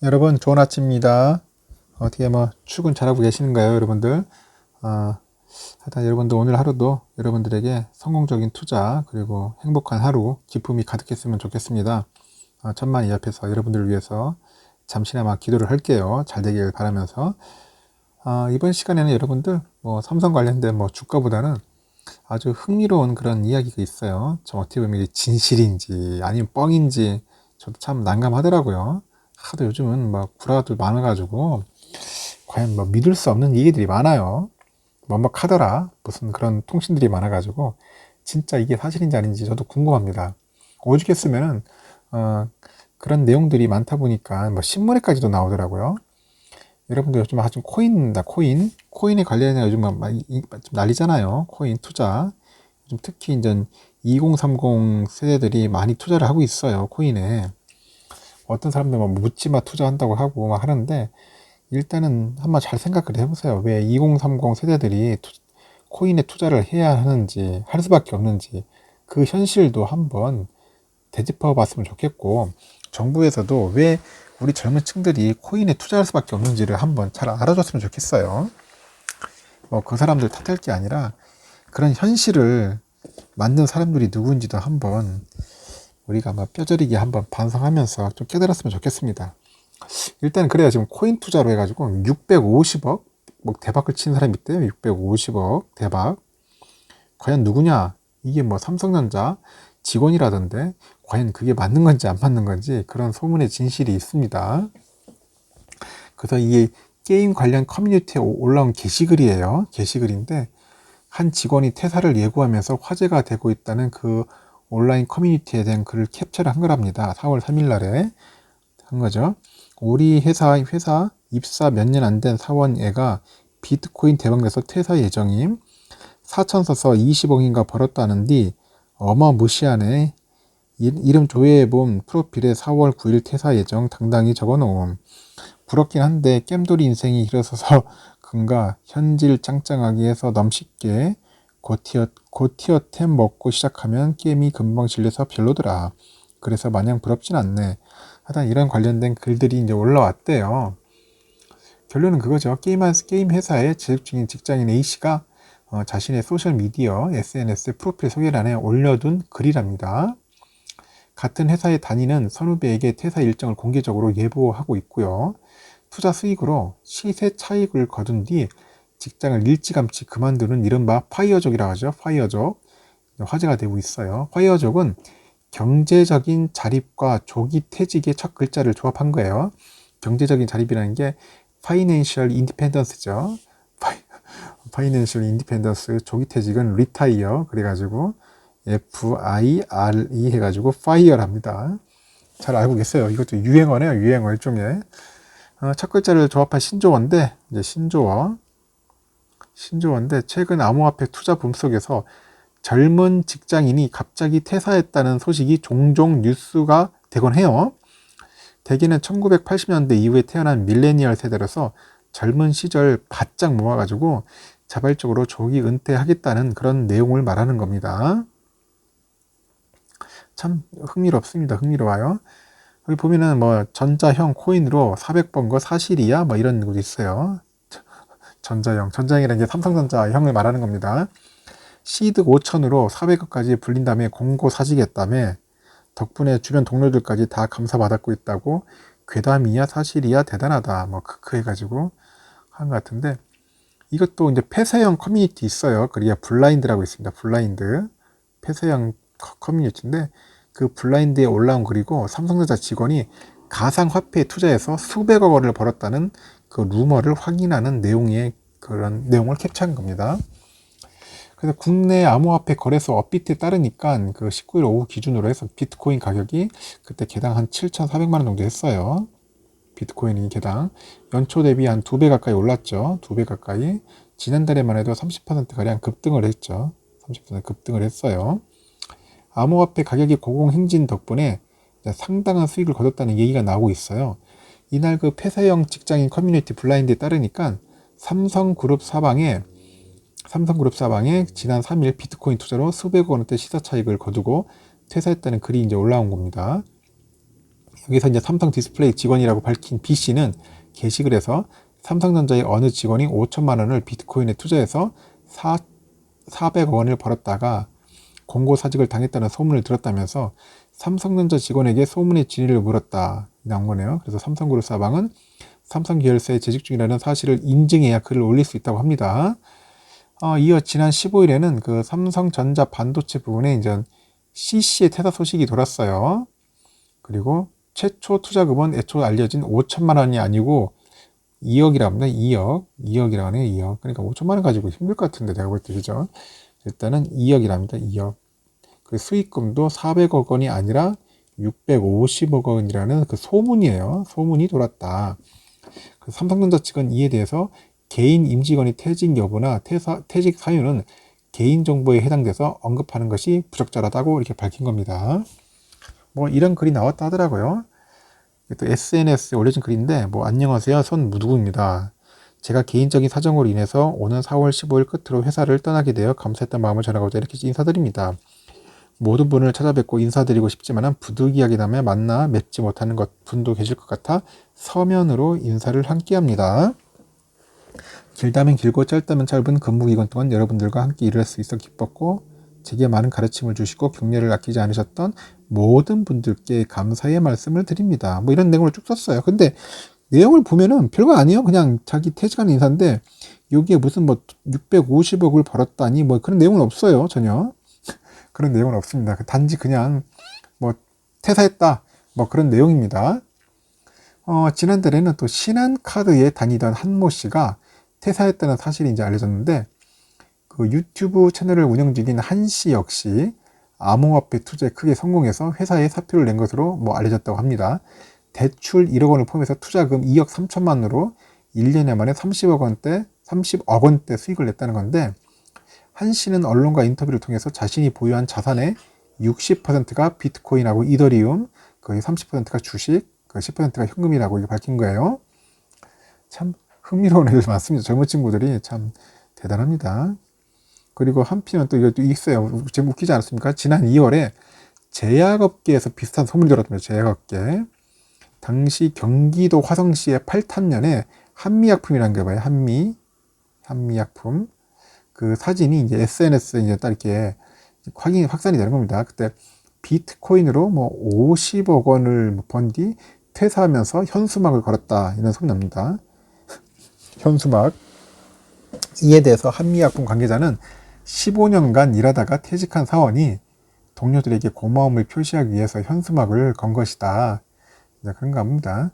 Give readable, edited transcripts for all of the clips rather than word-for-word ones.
여러분 좋은 아침입니다. 어떻게 출근 잘하고 계시는가요, 여러분들? 하여튼 여러분들 오늘 하루도 여러분들에게 성공적인 투자 그리고 행복한 하루, 기쁨이 가득했으면 좋겠습니다. 천만 이 앞에서 여러분들을 위해서 잠시나마 기도를 할게요. 잘 되길 바라면서 이번 시간에는 여러분들 삼성 관련된 주가보다는 아주 흥미로운 그런 이야기가 있어요. 좀 어떻게 보면 이게 진실인지 아니면 뻥인지 저도 참 난감하더라고요. 하도 요즘은 구라도 많아가지고 과연 믿을 수 없는 얘기들이 많아요. 하더라 무슨 그런 통신들이 많아가지고 진짜 이게 사실인지 아닌지 저도 궁금합니다. 오죽했으면은 그런 내용들이 많다 보니까 신문에까지도 나오더라고요. 여러분들 요즘 아주 코인입니다. 코인에 관련해 요즘 좀 난리잖아요. 코인 투자. 요즘 특히 이제 2030 세대들이 많이 투자를 하고 있어요. 코인에. 어떤 사람들은 묻지마 투자한다고 하고 하는데 일단은 한번 잘 생각을 해보세요. 왜 2030 세대들이 코인에 투자를 해야 하는지, 할 수밖에 없는지 그 현실도 한번 되짚어 봤으면 좋겠고, 정부에서도 왜 우리 젊은 층들이 코인에 투자할 수밖에 없는지를 한번 잘 알아줬으면 좋겠어요. 그 사람들 탓할 게 아니라 그런 현실을 만든 사람들이 누구인지도 한번 우리가 뼈저리게 한번 반성하면서 좀 깨달았으면 좋겠습니다. 일단 그래야 지금 코인 투자로 해가지고 650억 대박을 친 사람이 있대요. 650억 대박. 과연 누구냐? 이게 삼성전자 직원이라던데 과연 그게 맞는 건지 안 맞는 건지 그런 소문의 진실이 있습니다. 그래서 이게 게임 관련 커뮤니티에 올라온 게시글이에요. 게시글인데 한 직원이 퇴사를 예고하면서 화제가 되고 있다는 그 온라인 커뮤니티에 대한 글을 캡처를 한 거랍니다. 4월 3일 날에 한 거죠. 우리 회사 입사 몇 년 안 된 사원애가 비트코인 대박내서 퇴사 예정임. 사천 써서 20억인가 벌었다는디 어마무시하네. 이름 조회해본 프로필에 4월 9일 퇴사 예정 당당히 적어놓음. 부럽긴 한데 겜돌이 인생이 길어서서 근가 현질 짱짱하게 해서 넘쉽게 고티어템 먹고 시작하면 게임이 금방 질려서 별로더라. 그래서 마냥 부럽진 않네. 하여튼 이런 관련된 글들이 이제 올라왔대요. 결론은 그거죠. 게임 회사에 재직 중인 직장인 A씨가 자신의 소셜미디어, SNS 프로필 소개란에 올려둔 글이랍니다. 같은 회사에 다니는 선후배에게 퇴사 일정을 공개적으로 예보하고 있고요. 투자 수익으로 시세 차익을 거둔 뒤 직장을 일찌감치 그만두는 이른바 파이어족이라고 하죠. 파이어족. 화제가 되고 있어요. 파이어족은 경제적인 자립과 조기 퇴직의 첫 글자를 조합한 거예요. 경제적인 자립이라는 게 파이낸셜 인디펜던스죠. 파이낸셜 인디펜던스, 조기 퇴직은 retire 그래가지고 FIRE 해가지고 fire랍니다. 잘 알고 계세요. 이것도 유행어네요. 유행어 일종의. 첫 글자를 조합한 신조어인데 이제 신조어인데 최근 암호화폐 투자 붐 속에서 젊은 직장인이 갑자기 퇴사했다는 소식이 종종 뉴스가 되곤 해요. 대개는 1980년대 이후에 태어난 밀레니얼 세대로서 젊은 시절 바짝 모아가지고 자발적으로 조기 은퇴하겠다는 그런 내용을 말하는 겁니다. 참 흥미롭습니다. 흥미로워요. 여기 보면은 전자형 코인으로 400번 거 사실이야? 이런 것도 있어요. 전자형이라는 게 삼성전자형을 말하는 겁니다. 시드 5천으로 400억까지 불린 다음에 공고 사직했다며 덕분에 주변 동료들까지 다 감사받았고 있다고 괴담이야 사실이야 대단하다 크크 해가지고 한 것 같은데 이것도 이제 폐쇄형 커뮤니티 있어요. 그리고 블라인드라고 있습니다. 블라인드 폐쇄형 커뮤니티인데 그 블라인드에 올라온 글이고 삼성전자 직원이 가상화폐에 투자해서 수백억 원을 벌었다는 그 루머를 확인하는 내용의 그런 내용을 캡처한 겁니다. 그래서 국내 암호화폐 거래소 업비트에 따르니까 그 19일 오후 기준으로 해서 비트코인 가격이 그때 개당 한 7,400만 원 정도 했어요. 비트코인이 개당 연초 대비 한 2배 가까이 올랐죠. 2배 가까이. 지난달에만 해도 30%가량 급등을 했죠. 30% 급등을 했어요. 암호화폐 가격이 고공행진 덕분에 상당한 수익을 거뒀다는 얘기가 나오고 있어요. 이날 그 폐쇄형 직장인 커뮤니티 블라인드에 따르니까 삼성그룹 사방에 지난 3일 비트코인 투자로 수백억 원대 시세 차익을 거두고 퇴사했다는 글이 이제 올라온 겁니다. 여기서 이제 삼성 디스플레이 직원이라고 밝힌 B씨는 게시글 해서 삼성전자의 어느 직원이 5천만 원을 비트코인에 투자해서 400억 원을 벌었다가 공고사직을 당했다는 소문을 들었다면서 삼성전자 직원에게 소문의 진위를 물었다. 나온 거네요. 그래서 삼성그룹 사방은 삼성계열사에 재직 중이라는 사실을 인증해야 글을 올릴 수 있다고 합니다. 이어 지난 15일에는 그 삼성전자 반도체 부분에 이제 C씨의 퇴사 소식이 돌았어요. 그리고 최초 투자금은 애초 알려진 5천만 원이 아니고 2억이라고 합니다. 2억이라고 하네요. 2억. 그러니까 5천만 원 가지고 힘들 것 같은데 내가 볼 때 그죠? 일단은 2억이랍니다. 2억. 그 수익금도 400억 원이 아니라 650억 원이라는 그 소문이에요. 소문이 돌았다. 삼성전자 측은 이에 대해서 개인 임직원이 퇴직 여부나 퇴직 사유는 개인정보에 해당돼서 언급하는 것이 부적절하다고 이렇게 밝힌 겁니다. 뭐 이런 글이 나왔다 하더라고요. 또 SNS에 올려진 글인데 안녕하세요. 손무두구입니다. 제가 개인적인 사정으로 인해서 오는 4월 15일 끝으로 회사를 떠나게 되어 감사했던 마음을 전하고자 이렇게 인사드립니다. 모든 분을 찾아뵙고 인사드리고 싶지만 부득이하게나마 만나 맺지 못하는 분도 계실 것 같아 서면으로 인사를 함께합니다. 길다면 길고 짧다면 짧은 근무기간 동안 여러분들과 함께 일할 수 있어 기뻤고 제게 많은 가르침을 주시고 격려를 아끼지 않으셨던 모든 분들께 감사의 말씀을 드립니다. 이런 내용을 쭉 썼어요. 근데 내용을 보면은 별거 아니에요. 그냥 자기 퇴직하는 인사인데 여기에 무슨 650억을 벌었다니 그런 내용은 없어요. 전혀. 그런 내용은 없습니다. 단지 그냥 퇴사했다 그런 내용입니다. 지난달에는 또 신한카드에 다니던 한모 씨가 퇴사했다는 사실이 이제 알려졌는데 그 유튜브 채널을 운영 중인 한 씨 역시 암호화폐 투자에 크게 성공해서 회사에 사표를 낸 것으로 알려졌다고 합니다. 대출 1억 원을 포함해서 투자금 2억 3천만 원으로 1년에 만에 30억 원대 수익을 냈다는 건데 한 씨는 언론과 인터뷰를 통해서 자신이 보유한 자산의 60%가 비트코인하고 이더리움, 거의 30%가 주식, 그 10%가 현금이라고 밝힌 거예요. 참 흥미로운 애들 많습니다. 젊은 친구들이 참 대단합니다. 그리고 한편은 또 이것도 있어요. 좀 웃기지 않았습니까? 지난 2월에 제약업계에서 비슷한 소문이 돌았습니다. 제약업계. 당시 경기도 화성시의 8탄년에 한미약품이라는 게 봐요. 한미약품. 그 사진이 이제 SNS에 이제 딱 이렇게 확산이 되는 겁니다. 그때 비트코인으로 50억 원을 번 뒤 퇴사하면서 현수막을 걸었다. 이런 소문이 납니다. 현수막. 이에 대해서 한미약품 관계자는 15년간 일하다가 퇴직한 사원이 동료들에게 고마움을 표시하기 위해서 현수막을 건 것이다. 그런가 합니다.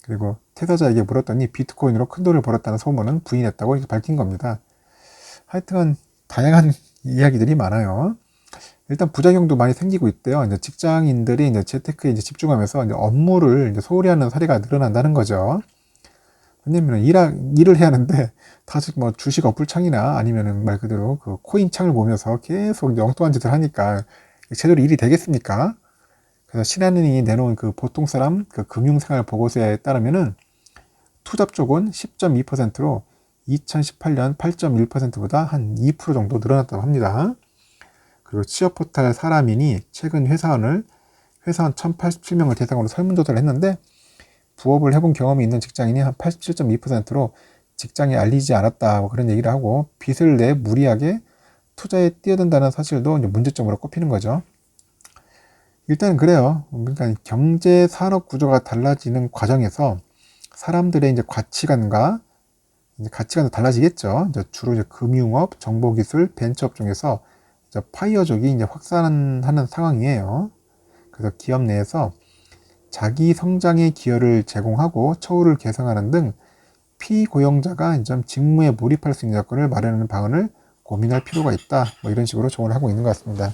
그리고 퇴사자에게 물었더니 비트코인으로 큰 돈을 벌었다는 소문은 부인했다고 이렇게 밝힌 겁니다. 하여튼 다양한 이야기들이 많아요. 일단 부작용도 많이 생기고 있대요. 이제 직장인들이 이제 재테크에 집중하면서 업무를 소홀히 하는 사례가 늘어난다는 거죠. 왜냐면 일을 해야 하는데 다시 주식 어플창이나 아니면은 말 그대로 그 코인창을 보면서 계속 엉뚱한 짓을 하니까 제대로 일이 되겠습니까? 그래서 신한은행이 내놓은 그 보통 사람 그 금융생활 보고서에 따르면은 투자 쪽은 10.2%로 2018년 8.1%보다 한 2% 정도 늘어났다고 합니다. 그리고 취업 포털 사람인이 최근 회사원 1087명을 대상으로 설문조사를 했는데 부업을 해본 경험이 있는 직장인이 한 87.2%로 직장에 알리지 않았다 그런 얘기를 하고 빚을 내 무리하게 투자에 뛰어든다는 사실도 이제 문제점으로 꼽히는 거죠. 일단 그래요. 그러니까 경제 산업 구조가 달라지는 과정에서 사람들의 이제 가치관도 달라지겠죠. 이제 주로 금융업, 정보기술, 벤처업 중에서 파이어족이 이제 확산하는 상황이에요. 그래서 기업 내에서 자기 성장에 기여를 제공하고 처우를 개선하는 등 피고용자가 직무에 몰입할 수 있는 여건을 마련하는 방안을 고민할 필요가 있다. 이런 식으로 조언을 하고 있는 것 같습니다.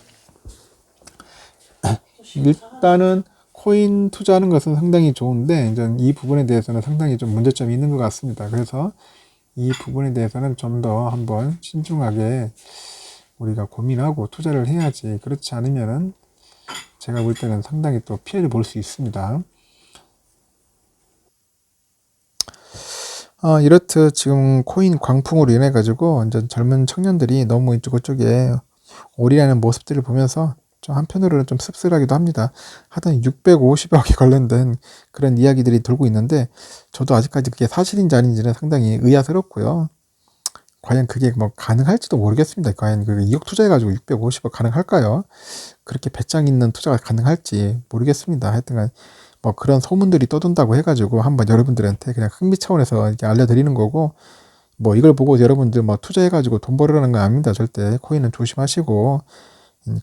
일단은 코인 투자하는 것은 상당히 좋은데 이제 이 부분에 대해서는 상당히 좀 문제점이 있는 것 같습니다. 그래서 이 부분에 대해서는 좀 더 한번 신중하게 우리가 고민하고 투자를 해야지. 그렇지 않으면은 제가 볼 때는 상당히 또 피해를 볼 수 있습니다. 이렇듯 지금 코인 광풍으로 인해 가지고 이제 젊은 청년들이 너무 이쪽에 올인하는 모습들을 보면서 좀 한편으로는 좀 씁쓸하기도 합니다. 하여튼 650억에 관련된 그런 이야기들이 돌고 있는데 저도 아직까지 그게 사실인지 아닌지는 상당히 의아스럽고요. 과연 그게 뭐 가능할지도 모르겠습니다. 과연 그 2억 투자해가지고 650억 가능할까요? 그렇게 배짱 있는 투자가 가능할지 모르겠습니다. 하여튼간 뭐 그런 소문들이 떠돈다고 해가지고 한번 여러분들한테 그냥 흥미 차원에서 이렇게 알려드리는 거고, 뭐 이걸 보고 여러분들 뭐 투자해가지고 돈 벌으라는 건 아닙니다. 절대 코인은 조심하시고,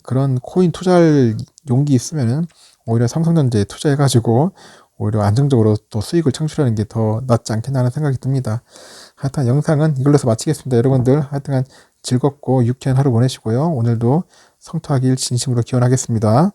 그런 코인 투자할 용기 있으면은 오히려 삼성전자에 투자해가지고 오히려 안정적으로 또 수익을 창출하는 게 더 낫지 않겠나 하는 생각이 듭니다. 하여튼 영상은 이걸로 해서 마치겠습니다. 여러분들 하여튼 즐겁고 유쾌한 하루 보내시고요. 오늘도 성투하길 진심으로 기원하겠습니다.